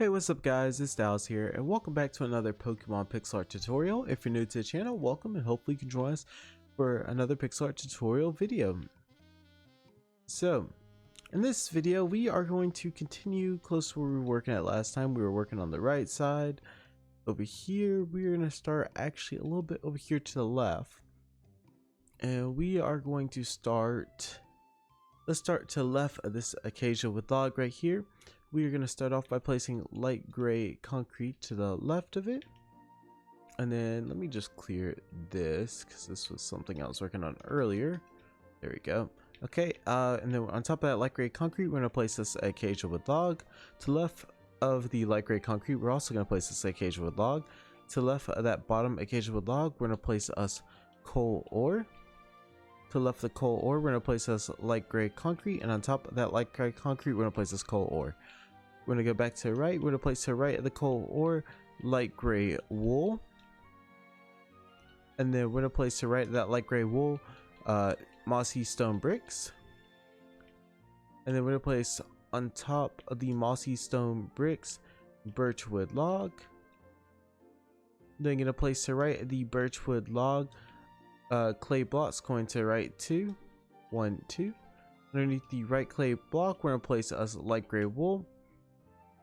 Hey, what's up guys, it's Dallas here and welcome back to another Pokemon pixel art tutorial. If you're new to the channel, welcome and hopefully you can join us for another pixel art tutorial video. So, in this video we are going to continue close to where we were working at last time. We were working on the right side. Over here, we're going to start actually a little bit over here to the left. And we are going to start, let's start to the left of this occasion with log right here. We are going to start off by placing light gray concrete to the left of it. And then let me just clear this because this was something I was working on earlier. There we go. Okay, and then on top of that light gray concrete, we're going to place this acacia wood log. To the left of the light gray concrete, we're also going to place this acacia wood log. To the left of that bottom acacia wood log, we're going to place us coal ore. To the left of the coal ore, we're going to place us light gray concrete. And on top of that light gray concrete, we're going to place this coal ore. We're going to go back to the right. We're going to place to the right of the coal ore light gray wool. And then we're going to place to the right of that light gray wool mossy stone bricks. And then we're going to place on top of the mossy stone bricks birchwood log. Then going to place to the right of the birchwood log clay blocks going to the right 2. 1, 2. Underneath the right clay block, we're going to place us light gray wool.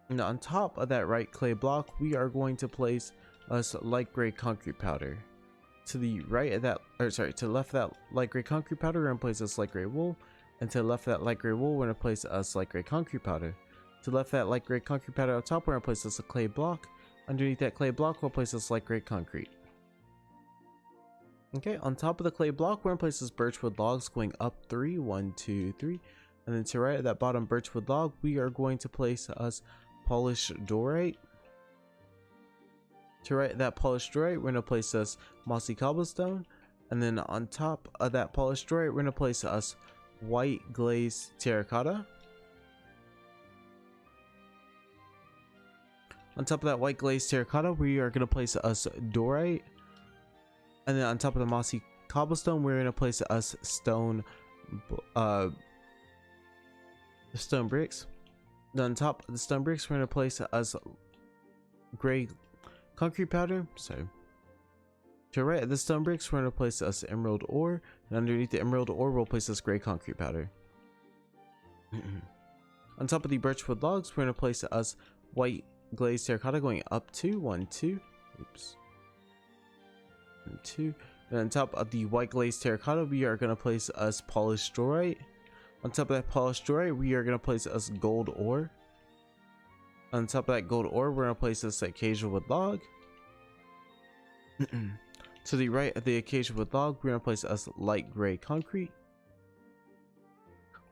And on top of that right clay block, we are going to place us light gray concrete powder. To the right of that, or sorry, to the left of that light gray concrete powder, we're going to place us light gray wool. And to the left of that light gray wool, we're going to place us light gray concrete powder. To the left of that light gray concrete powder on top, we're going to place us a clay block. Underneath that clay block, we'll place us light gray concrete. Okay, on top of the clay block, we're going to place this birchwood logs going up 3. 1, 2, 3. And then to the right of that bottom birchwood log, we are going to place us polished dorite. To right that polished dorite, we're going to place us mossy cobblestone. And then on top of that polished dorite, we're going to place us white glazed terracotta. On top of that white glazed terracotta, we are going to place us dorite. And then on top of the mossy cobblestone, we're going to place us stone bricks. Then on top of the stone bricks, we're going to place us gray concrete powder. So to the right of the stone bricks, we're going to place us emerald ore. And underneath the emerald ore, we'll place us gray concrete powder. On top of the birchwood logs, we're going to place us white glazed terracotta going up 2. 1, 2. Oops. 1, 2. And on top of the white glazed terracotta, we are going to place us polished dorite. On top of that polished dorite, we are going to place us gold ore. On top of that gold ore, we're going to place this acacia wood log. To the right of the acacia wood log, we're going to place us light gray concrete.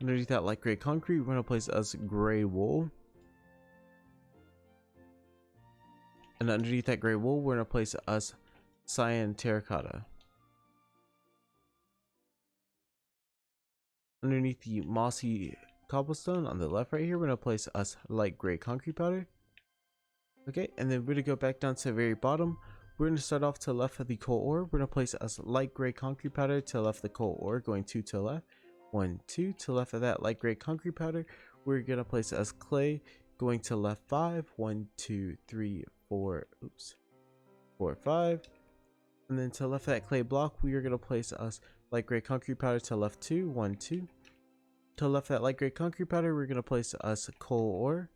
Underneath that light gray concrete, we're going to place us gray wool. And underneath that gray wool, we're going to place us cyan terracotta. Underneath the mossy cobblestone on the left right here, we're going to place us light gray concrete powder. Okay, and then we're going to go back down to the very bottom. We're going to start off to the left of the coal ore. We're going to place us light gray concrete powder to the left of the coal ore, going 2 to the left. 1, 2. To the left of that light gray concrete powder, we're going to place us clay, going to left 5. 1, 2, 3, 4. Oops. 4, 5. And then to the left of that clay block, we are going to place us light gray concrete powder to the left 2. 1, 2. To the left of that light gray concrete powder, we're going to place us coal ore.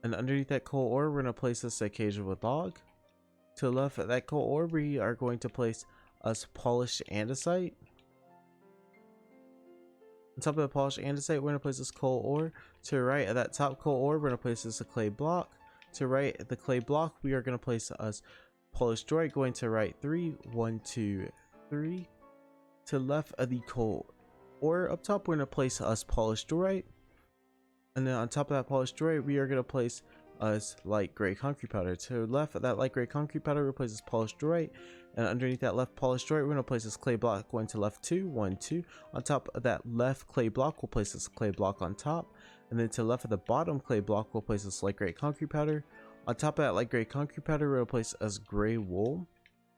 And underneath that coal ore, we're going to place us acacia wood log. To the left of that coal ore, we are going to place us polished andesite. On top of the polished andesite, we're going to place this coal ore. To the right of that top coal ore, we're going to place this a clay block. To the right of the clay block, we are going to place us polished dorite going to right 3. 1, 2, 3. To the left of the coal ore up top, we're going to place us polished dorite. And then on top of that polished dorite, we are going to place us light gray concrete powder. To the left of that light gray concrete powder, we'll place this polished dorite. And underneath that left polished dorite, we're going to place this clay block going to left 2. 1, 2. On top of that left clay block, we'll place this clay block on top. And then to the left of the bottom clay block, we'll place this light gray concrete powder. On top of that light gray concrete powder, we're going to place us gray wool.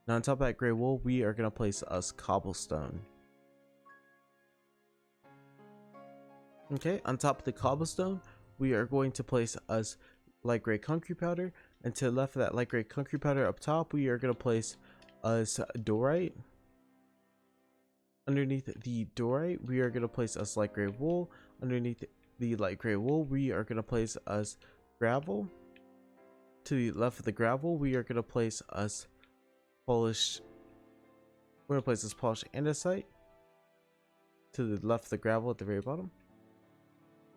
And on top of that gray wool, we are going to place us cobblestone. Okay, on top of the cobblestone, we are going to place us light gray concrete powder, and to the left of that light gray concrete powder up top, we are going to place us diorite. Underneath the diorite, we are going to place us light gray wool. Underneath the light gray wool, we are going to place us gravel. To the left of the gravel, we are going to place us polished. We're going to place this polished andesite. To the left of the gravel at the very bottom.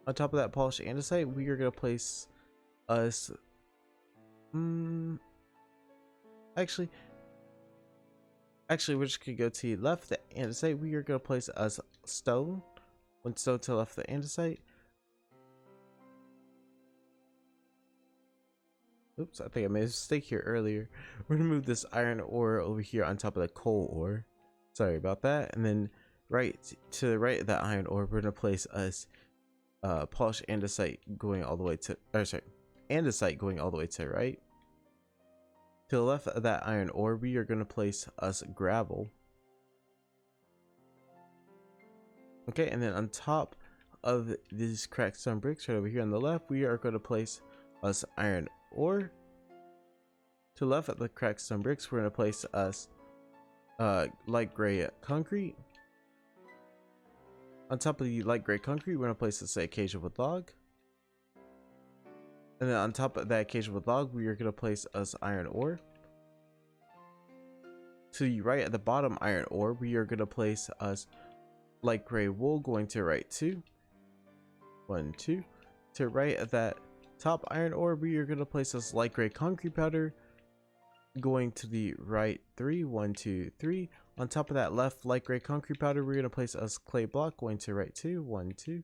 On top of that polished andesite, we are going to place us. Actually, we're just going to go to the left of the andesite. We are going to place us stone. One stone to the left of the andesite. Oops, I think I made a mistake here earlier. We're going to move this iron ore over here on top of the coal ore. Sorry about that. And then right to the right of that iron ore, we're going to place us polished andesite going all the way to, andesite going all the way to the right. To the left of that iron ore, we are going to place us gravel. Okay, and then on top of these cracked stone bricks right over here on the left, we are going to place us iron ore. To the left of the cracked stone bricks, we're going to place us light gray concrete. On top of the light gray concrete, we're going to place us acacia wood log. And then on top of that acacia wood log, we are going to place us iron ore. To the right at the bottom iron ore, we are going to place us light gray wool going to right 2. 1, 2. To right at that top iron ore, we are going to place us light gray concrete powder going to the right 3. 1, 2, 3. On top of that left light gray concrete powder, we're going to place us clay block going to right 2. 1, 2.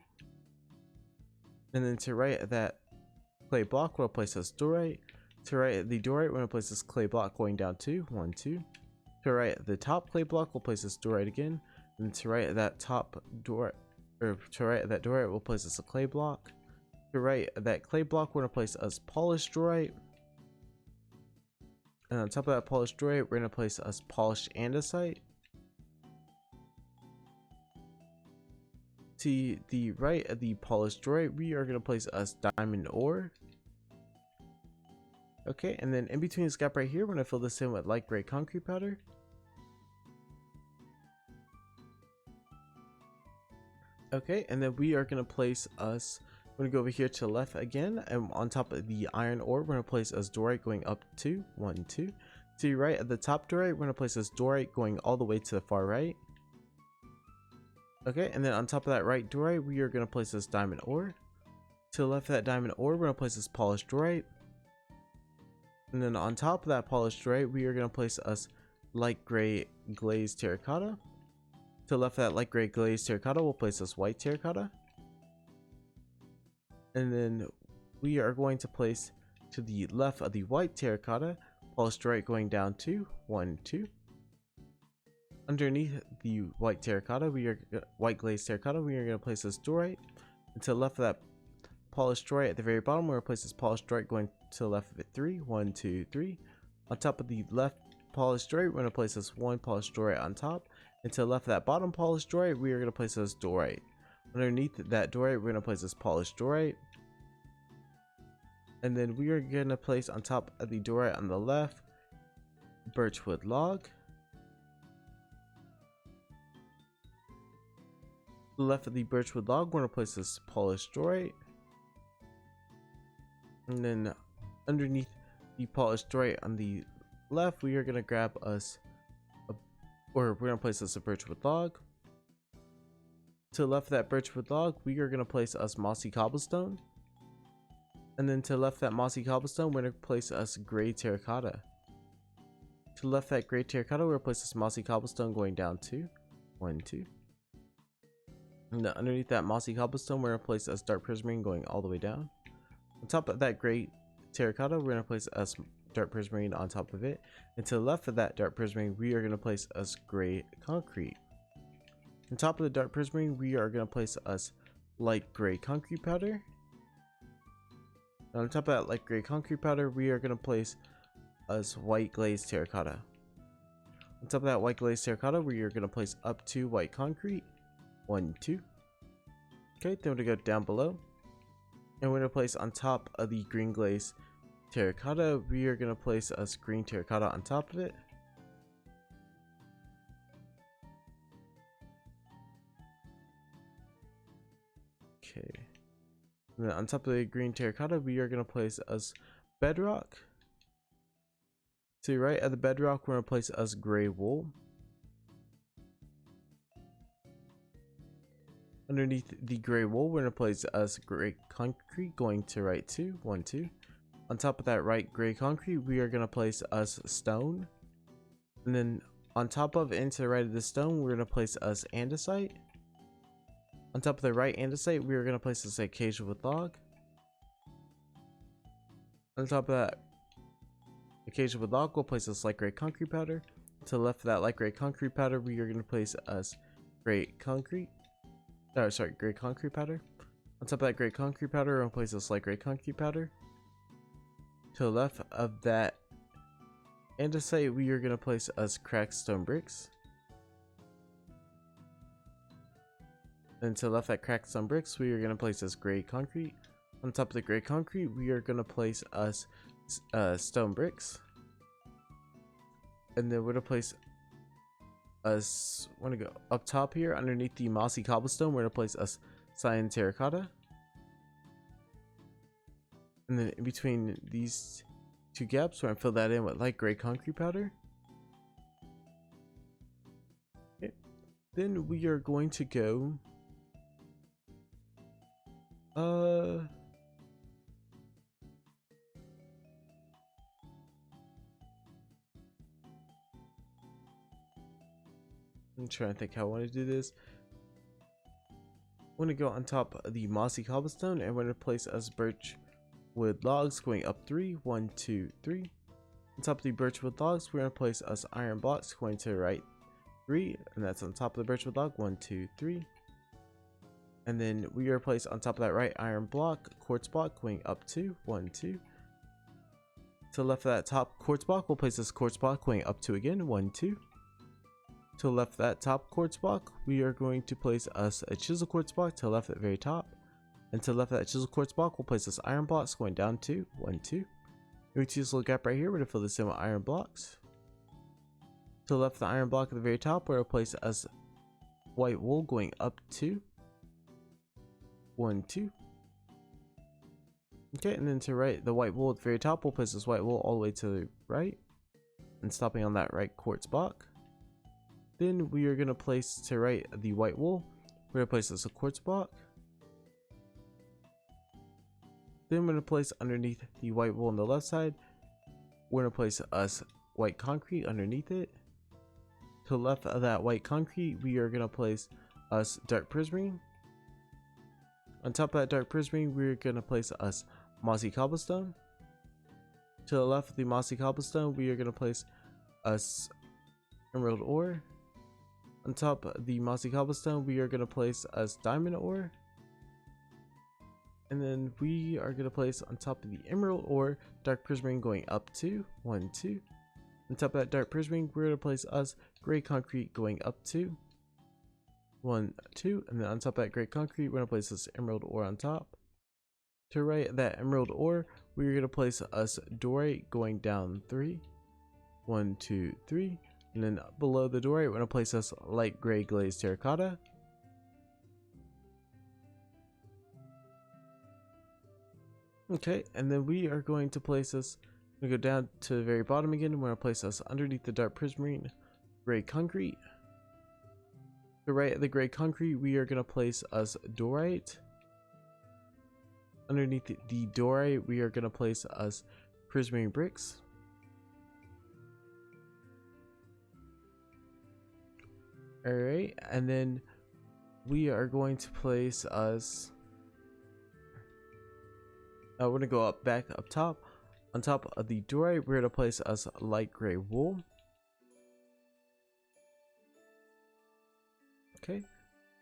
And then to right at that clay block, we'll place us diorite. To right at the diorite, we're going to place this clay block going down 2. 1, 2. To right at the top clay block, we'll place this diorite again. And to right at that top diorite, or to right at that diorite, we'll place this a clay block. To right at that clay block, we're going to place us polished diorite. And on top of that polished diorite, we're going to place us polished andesite. To the right of the polished diorite, we are going to place us diamond ore. Okay, and then in between this gap right here, we're going to fill this in with light gray concrete powder. Okay, and then we are going to place us, we're going to go over here to the left again, and on top of the iron ore, we're going to place us diorite going up 2. 1, 2. To the right at the top diorite, we're going to place us diorite going all the way to the far right. Okay, and then on top of that right diorite, we are going to place this diamond ore. To the left of that diamond ore, we're going to place this polished diorite. And then on top of that polished diorite, we are going to place us light gray glazed terracotta. To the left of that light gray glazed terracotta, we'll place this white terracotta. And then we are going to place to the left of the white terracotta, polished diorite going down 2. 1, 2. Underneath the white terracotta, white glazed terracotta, we are going to place this diorite. And to the left of that polished diorite at the very bottom, we're going to place this polished diorite going to the left of it 3. 1, 2, 3. On top of the left polished diorite, we're going to place this one polished diorite on top. And to the left of that bottom polished diorite, we are going to place this diorite. Underneath that diorite, we're going to place this polished diorite. And then we are going to place on top of the diorite on the left, birchwood log. To the left of the birchwood log, we're going to place this polished diorite. And then underneath the polished diorite on the left, we are going to grab us we're going to place this a birchwood log. To the left of that birchwood log, we are going to place us mossy cobblestone. And then to the left of that mossy cobblestone, we're going to place us gray terracotta. To the left of that gray terracotta, we're going to place this mossy cobblestone going down 2. 1, 2. And then underneath that mossy cobblestone, we're going to place us dark prismarine going all the way down. On top of that gray terracotta, we're going to place us dark prismarine on top of it. And to the left of that dark prismarine, we are going to place us gray concrete. On top of the dark prismarine, we are going to place us light gray concrete powder. And on top of that light gray concrete powder, we are going to place us white glazed terracotta. On top of that white glazed terracotta, we are going to place up 2 white concrete. 1, 2. Okay, then we're going to go down below. And we're going to place on top of the green glaze terracotta, we are going to place us green terracotta on top of it. Okay. And then on top of the green terracotta, we are going to place us bedrock. To the right of the bedrock, we're going to place us gray wool. Underneath the gray wool, we're going to place us gray concrete going to right 2, 1, 2. On top of that right gray concrete, we are going to place us stone. And then on top of and to the right of the stone, we're going to place us andesite. On top of the right andesite, we are going to place us acacia wood log. On top of that acacia wood log, we'll place us light gray concrete powder. To the left of that light gray concrete powder, we are going to place us gray concrete. Gray concrete powder. On top of that gray concrete powder, we're going to place this light gray concrete powder. To the left of that andesite, we are going to place us cracked stone bricks. And to the left of that cracked stone bricks, we are going to place us gray concrete. On top of the gray concrete, we are going to place us stone bricks. And then we're going to place us, want to go up top here underneath the mossy cobblestone, we're going to place us cyan terracotta. And then in between these two gaps, we're going to fill that in with light gray concrete powder. Okay. Then we are going to go I'm trying to think how I want to do this. I want to go on top of the mossy cobblestone and we're going to place us birch wood logs going up 3, 1, 2, 3. On top of the birch wood logs, we're going to place us iron blocks going to the right 3, and that's on top of the birch wood log 1, 2, 3. And then we are placed on top of that right iron block, quartz block going up 2, 1, 2. To the left of that top quartz block, we'll place this quartz block going up 2 again, 1, 2. To the left of that top quartz block, we are going to place us a chisel quartz block to the left at the very top. And to the left of that chisel quartz block, we'll place this iron blocks going down 2, 1, 2. We see this little gap right here, we're going to fill this in with iron blocks. To the left of the iron block at the very top, we're going to place us white wool going up 2, 1, 2. Okay, and then to right, the white wool at the very top, we'll place this white wool all the way to the right. And stopping on that right quartz block. Then we are going to place to right the white wool. We're going to place this a quartz block. Then we're going to place underneath the white wool on the left side. We're going to place us white concrete underneath it. To the left of that white concrete, we are going to place us dark prismarine. On top of that dark prismarine, we're going to place us mossy cobblestone. To the left of the mossy cobblestone, we are going to place us emerald ore. On top of the mossy cobblestone, we are going to place us diamond ore. And then we are going to place on top of the emerald ore, dark prismarine going up 2, 1, 2. On top of that dark prismarine, we're going to place us gray concrete going up 2, 1, 2. And then on top of that gray concrete, we're going to place this emerald ore on top. To the right of that emerald ore, we're going to place us dorite going down 3, 1, 2, 3. And then below the dorite, we're going to place us light gray glazed terracotta. Okay, and then we are going to place us, we're going to go down to the very bottom again. We're going to place us underneath the dark prismarine gray concrete. To the right of the gray concrete, we are going to place us dorite. Underneath the dorite, we are going to place us prismarine bricks. Alright, and then we are going to place us, we're going to go back up top. On top of the dorite, we're going to place us light gray wool. Okay,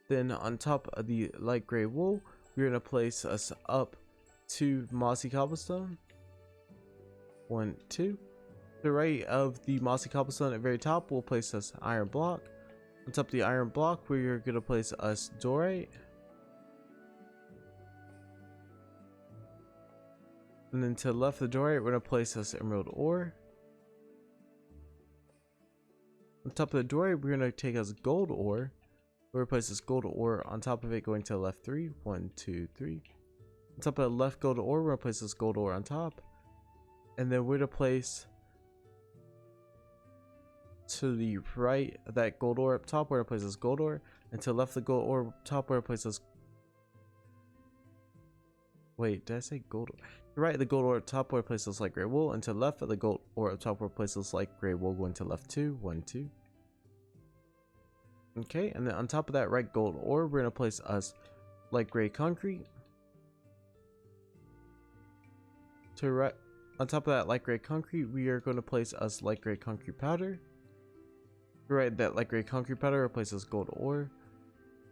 then on top of the light gray wool, we're going to place us up 2 mossy cobblestone. 1, 2. To the right of the mossy cobblestone at the very top, we'll place us iron block. On top of the iron block, we're going to place us dorite. And then to the left of the dorite, we're going to place this emerald ore. On top of the dorite, we're going to take us gold ore. We'll replace this gold ore on top of it, going to the left 3. 1, 2, 3. On top of the left gold ore, we're going to place this gold ore on top. And then we're going to place to the right of that gold ore up top, we're going to place this gold ore. And to the left of the gold ore up top, we're going to place this. Wait, did I say gold ore? To the right of the gold ore up top, we're going to place this light gray wool. And to the left of the gold ore up top, we're going to place this light gray wool, going to left 2. 1, 2. Okay, and then on top of that right gold ore, we're going to place us light gray concrete. To right, on top of that light gray concrete, we are going to place us light gray concrete powder. To right, that light gray concrete powder, replace us gold ore.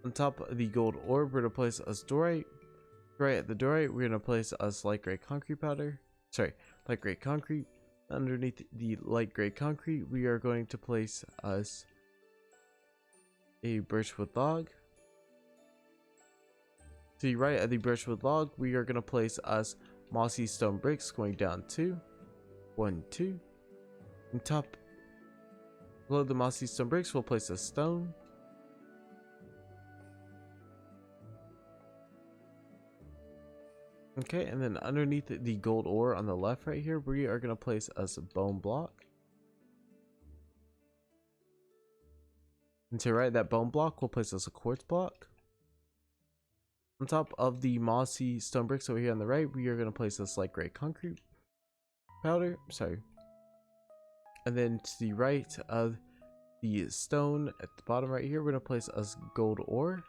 On top of the gold ore, we're going to place us dorite. Right at the dorite, we're going to place us light gray concrete powder. Sorry, light gray concrete. Underneath the light gray concrete, we are going to place us a birchwood log. To the right of the birchwood log, we are going to place us mossy stone bricks, going down 2. 1, 2. On top, below the mossy stone bricks, we'll place a stone. Okay, and then underneath the gold ore on the left right here, we are going to place us a bone block. And to right that bone block, we'll place us a quartz block. On top of the mossy stone bricks over here on the right, we are going to place this light gray concrete powder. Sorry. And then to the right of the stone at the bottom right here, we're going to place us gold ore.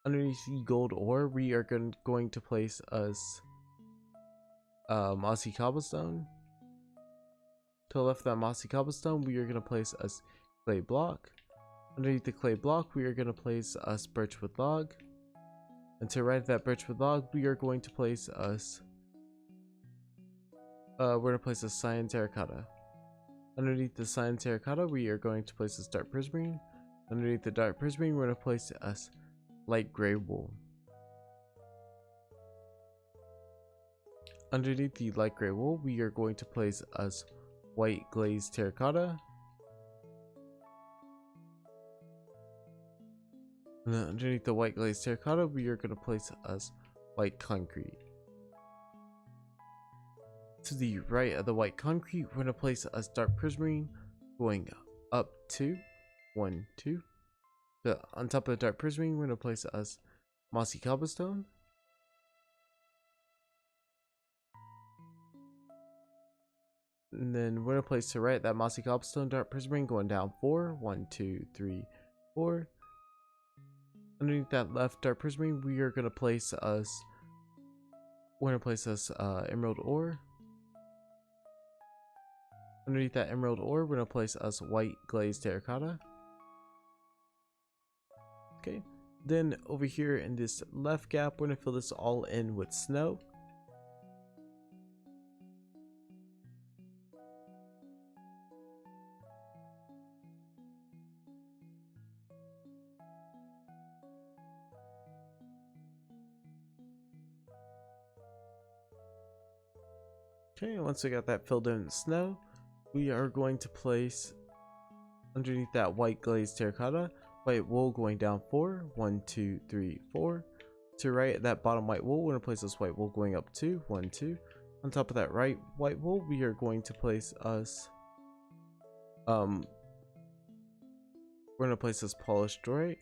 Underneath the gold ore, we are going to place us mossy cobblestone. To the left of that mossy cobblestone, we are going to place us clay block. Underneath the clay block, we are going to place us birchwood log. And to the right of that birchwood log, we are going to place us we're going to place a cyan terracotta. Underneath the cyan terracotta, we are going to place this dark prismarine. Underneath the dark prismarine, we're going to place us light gray wool. Underneath the light gray wool, we are going to place us white glazed terracotta. And then underneath the white glazed terracotta, we are going to place us white concrete. To the right of the white concrete, we're going to place us dark prismarine, going up 2. 1, 2. On top of the dark prismarine, we're going to place us mossy cobblestone. And then we're going to place to right that mossy cobblestone dark prismarine, going down 4. 1, 2, 3, 4. Underneath that left dark prismarine, we are going to place us emerald ore. Underneath that emerald ore, we're going to place us white glazed terracotta. Okay, then over here in this left gap, we're going to fill this all in with snow. Okay, once we got that filled in with snow, we are going to place underneath that white glazed terracotta, white wool going down 4. 1, 2, 3, 4. To right that bottom white wool, we're going to place this white wool going up 2. 1, 2. On top of that right white wool, we are going to place us we're going to place this polished dorite.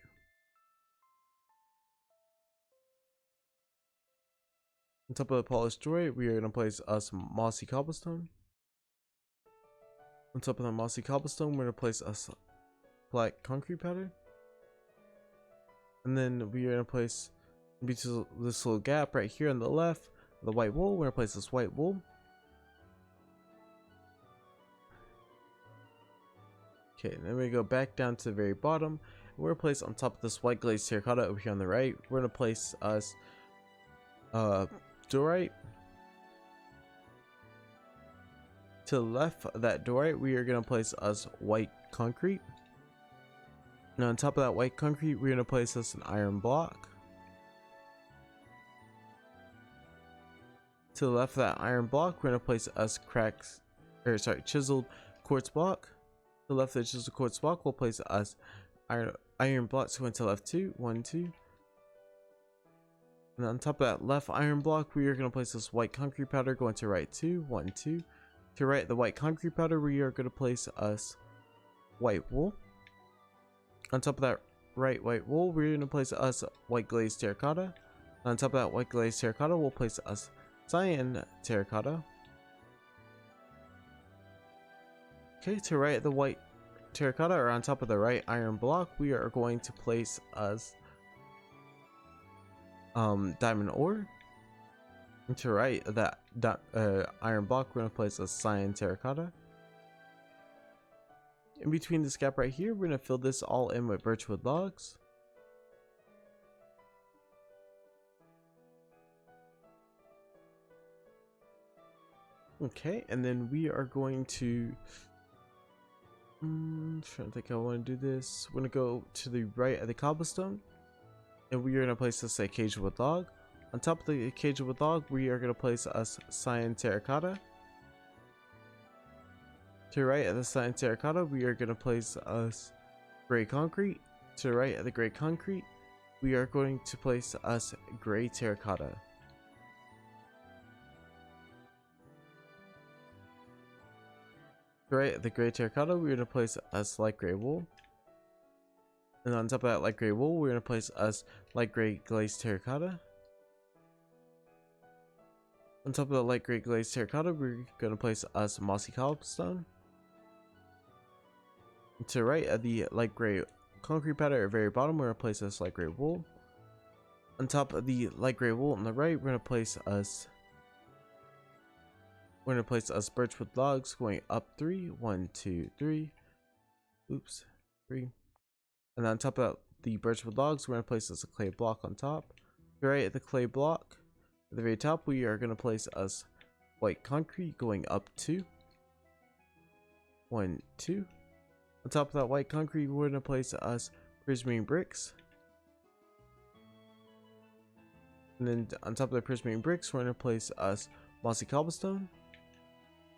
On top of the polished dorite, we are going to place us mossy cobblestone. On top of the mossy cobblestone, we're going to place us black concrete powder. And then we are going to place in between this little gap right here on the left, the white wool. We're going to place this white wool. Okay, and then we go back down to the very bottom. We're going to place on top of this white glazed terracotta over here on the right, we're going to place us dorite. To the left of that dorite, we are going to place us white concrete. And on top of that white concrete, we're going to place us an iron block. To the left of that iron block, we're gonna place us chiseled quartz block. To the left of the chiseled quartz block, we'll place us iron blocks going to left 2, 1, 2. And on top of that left iron block, we are gonna place this white concrete powder going to right 2, 1, 2. To right the white concrete powder, we are gonna place us white wool. On top of that right white wool, we're gonna place us white glazed terracotta. On top of that white glazed terracotta, we'll place us cyan terracotta. Okay, to right the white terracotta, or on top of the right iron block, we are going to place us diamond ore. And to right that iron block, we're going to place a cyan terracotta. In between this gap right here, we're going to fill this all in with birchwood logs. Okay, and then we are going to trying to think how I want to do this. We're going to go to the right of the cobblestone, and we are going to place this cage wood log. On top of the cage wood log, we are going to place us cyan terracotta. To the right of the cyan terracotta, we are going to place us gray concrete. To the right of the gray concrete, we are going to place us gray terracotta. To the right of the gray terracotta, we're going to place us light gray wool. And on top of that light gray wool, we're going to place us light gray glazed terracotta. On top of the light gray glazed terracotta, we're going to place us mossy cobblestone. To the right of the light gray concrete powder at the very bottom, we're going to place us light gray wool. On top of the light gray wool on the right, we're going to place us birchwood logs going up 3, 1, 2, 3. Oops, 3. And on top of the birchwood logs, we're going to place us a clay block on top. Right at the clay block, at the very top, we are going to place us white concrete going up 2, 1, 2. On top of that white concrete, we're going to place us prismarine bricks. And then on top of the prismarine bricks, we're going to place us mossy cobblestone.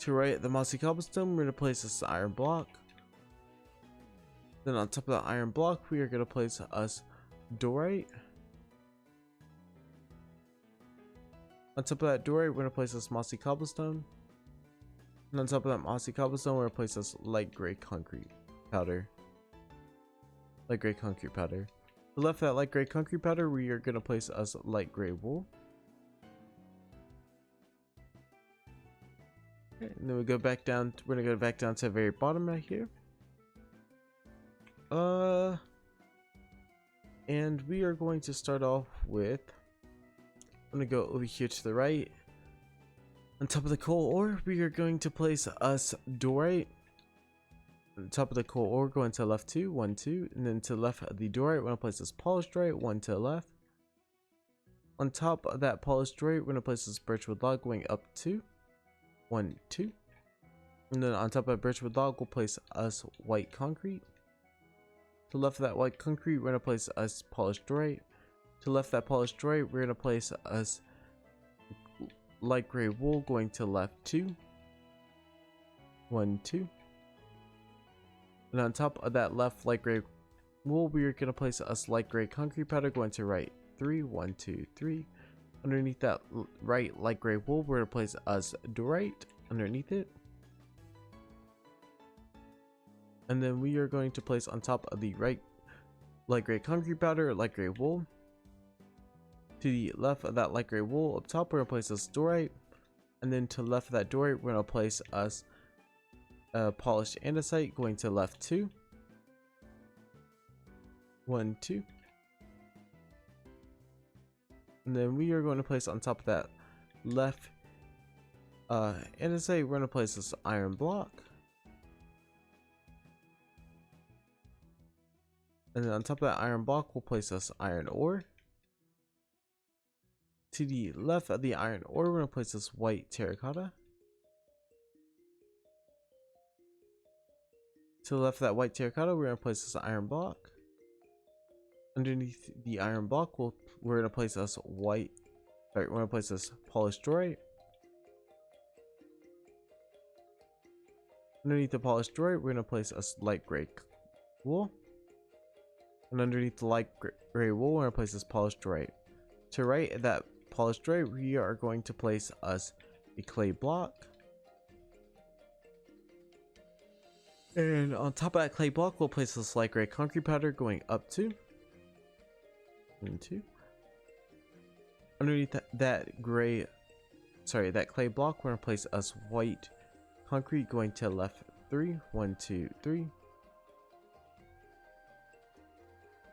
To right the mossy cobblestone, we're going to place this iron block. Then on top of the iron block, we are going to place us dorite. On top of that dorite, we're going to place this mossy cobblestone. And on top of that mossy cobblestone, we're going to place this light gray concrete powder. Light gray concrete powder. To the left of that light gray concrete powder, we are going to place us light gray wool. Okay, and then we go back down. We're going to go back down to the very bottom right here. And we are going to start off with, I'm going to go over here to the right. On top of the coal ore, we are going to place us dorite. On top of the coal ore, going to the left 2, 1, 2. And then to the left of the dorite, we're going to place this polished dorite, 1 to the left. On top of that polished dorite, we're going to place this birchwood log going up 2, 1, 2. And then on top of that birchwood log, we'll place us white concrete. To the left of that white concrete, we're going to place us polished dorite. To the left of that polished dorite, we're going to place us light gray wool going to left 2, 1, 2. And on top of that left light gray wool, we are going to place us light gray concrete powder going to right 3, 1, 2, 3. Underneath that right light gray wool, we're going to place us dorite underneath it. And then we are going to place on top of the right light gray concrete powder light gray wool. To the left of that light gray wool up top, we're going to place us dorite. And then to the left of that dorite, we're going to place us polished andesite going to left 2, 1, 2. And then we are going to place on top of that left andesite, we're going to place this iron block. And then on top of that iron block, we'll place this iron ore. To the left of the iron ore, we're going to place this white terracotta. To the left of that white terracotta, we're going to place this iron block. Underneath the iron block, we're going to place this we're going to place this polished dorite. Underneath the polished dorite, we're going to place a light gray wool. And underneath the light gray wool, we're going to place this polished dorite. To right that polished dorite, we are going to place us a clay block. And on top of that clay block, we'll place this light gray concrete powder going up to 1, 2. Underneath that clay block, we're gonna place us white concrete going to left 3, 1, 2, 3.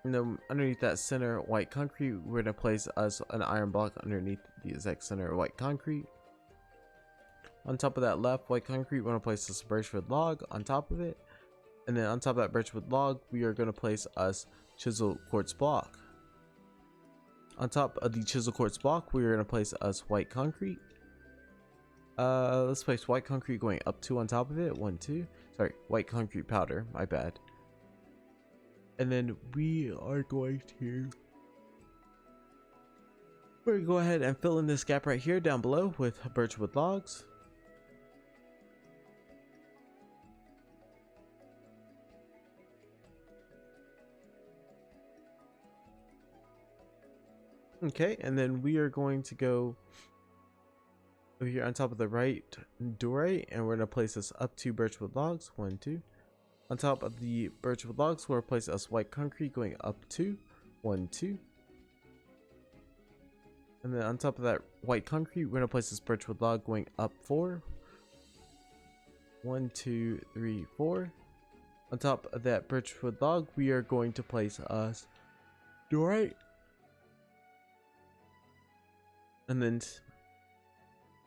And then underneath that center white concrete, we're gonna place us an iron block underneath the exact center white concrete. On top of that left white concrete, we're gonna place this birchwood log on top of it. And then on top of that birchwood log, we are gonna place us chisel quartz block. On top of the chisel quartz block, we are gonna place us white concrete. Let's place white concrete going up to on top of it. 1, 2. Sorry, white concrete powder. My bad. And then we're going to go ahead and fill in this gap right here down below with birchwood logs. Okay, and then we are going to go over here on top of the right dorite, and we're going to place this up to birchwood logs. 1, 2. On top of the birchwood logs, we're going to place us white concrete going up to 1, 2. And then on top of that white concrete, we're going to place this birchwood log going up 4. 1, 2, 3, 4. On top of that birchwood log, we are going to place us dorite. And then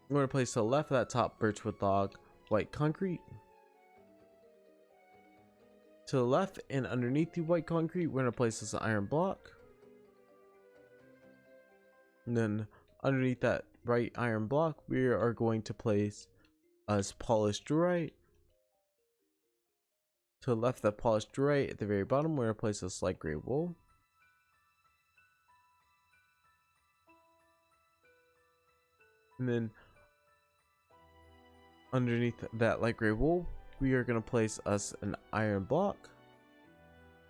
we're going to place to the left of that top birchwood log white concrete. To the left and underneath the white concrete, we're going to place this iron block. And then underneath that right iron block, we are going to place us polished dorite. To the left of that polished dorite, at the very bottom, we're going to place this light gray wool. And then underneath that light gray wool, we are going to place us an iron block.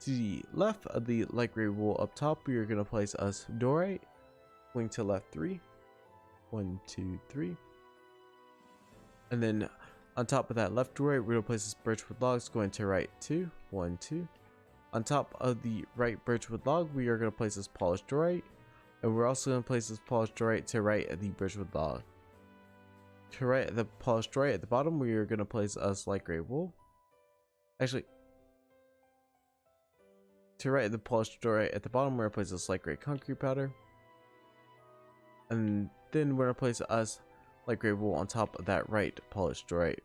To the left of the light gray wool up top, we are going to place us dorite. Going to left 3. 1, 2, 3. And then on top of that left dorite, we're going to place this birchwood logs going to right 2. 1, 2. On top of the right birchwood log, we are going to place this polished dorite. And we're also going to place this polished dorite to right at the birchwood log. To right at the polished dorite at the bottom, we are going to place us light gray wool. Actually, to right at the polished dorite at the bottom, we're going to place this light gray concrete powder. And then we're going to place us light gray wool on top of that right polished dorite.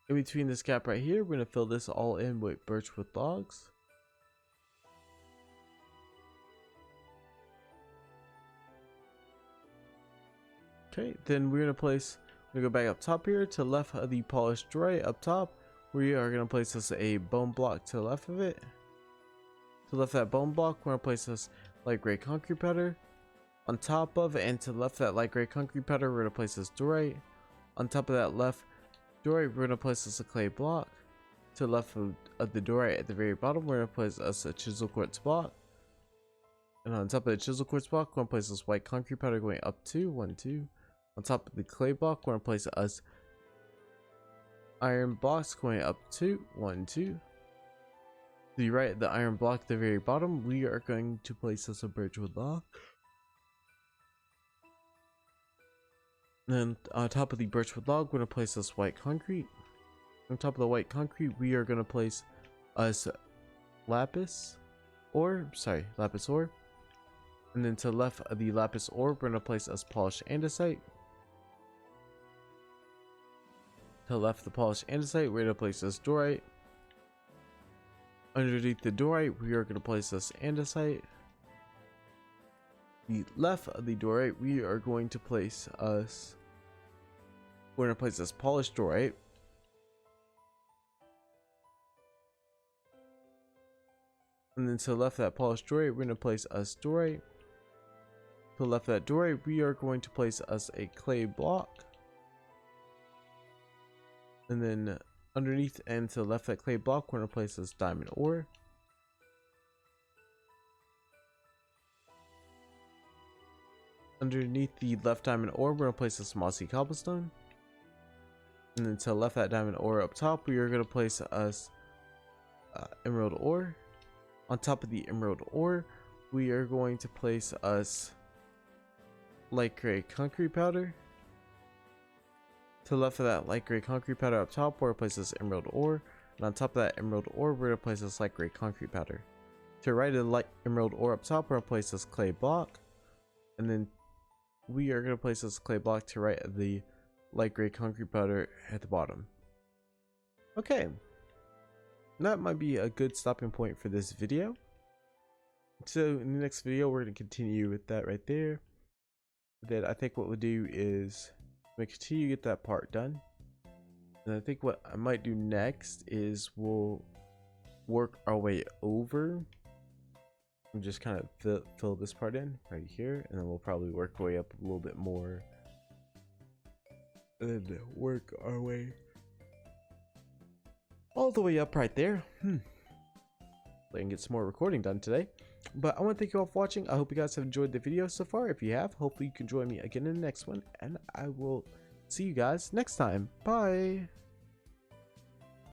In between this gap right here, we're going to fill this all in with birchwood logs. Okay, then we're going to go back up top here to the left of the polished dorite up top. We are going to place this a bone block to the left of it. To the left of that bone block, we're going to place this light gray concrete powder. On top of and to the left of that light gray concrete powder, we're going to place this dorite. On top of that left dorite, we're going to place this a clay block. To the left of the dorite at the very bottom, we're going to place us a chisel quartz block. And on top of the chisel quartz block, we're going to place this white concrete powder going up to 1, 2. On top of the clay block, we're going to place us iron blocks going up to 1, 2. To the right of the iron block at the very bottom, we are going to place us a birchwood log. And on top of the birchwood log, we're going to place us white concrete. On top of the white concrete, we are going to place us lapis ore. And then to the left of the lapis ore, we're going to place us polished andesite. To the left of the polished andesite, we're going to place this dorite. Underneath the dorite, we are going to place this andesite. The left of the dorite, we are going to place us. We're going to place this polished dorite. And then to the left of that polished dorite, we're going to place us dorite. To the left of that dorite, we are going to place us a clay block. And then underneath and to the left of that clay block, we're going to place this diamond ore. Underneath the left diamond ore, we're going to place this mossy cobblestone. And then to the left of that diamond ore up top, we are going to place us emerald ore. On top of the emerald ore, we are going to place us light gray concrete powder. To the left of that light gray concrete powder up top, we're going to place this emerald ore. And on top of that emerald ore, we're going to place this light gray concrete powder. To the right of the light emerald ore up top, we're going to place this clay block. And then we are going to place this clay block to the right of the light gray concrete powder at the bottom. Okay. That might be a good stopping point for this video. So in the next video, we're going to continue with that right there. Then I think what we'll do is we'll continue to get that part done. And I think what I might do next is we'll work our way over and just kind of fill this part in right here. And then we'll probably work our way up a little bit more. And work our way all the way up right there. And get some more recording done today. But I want to thank you all for watching. I hope you guys have enjoyed the video so far. If you have, hopefully you can join me again in the next one. And I will see you guys next time. Bye.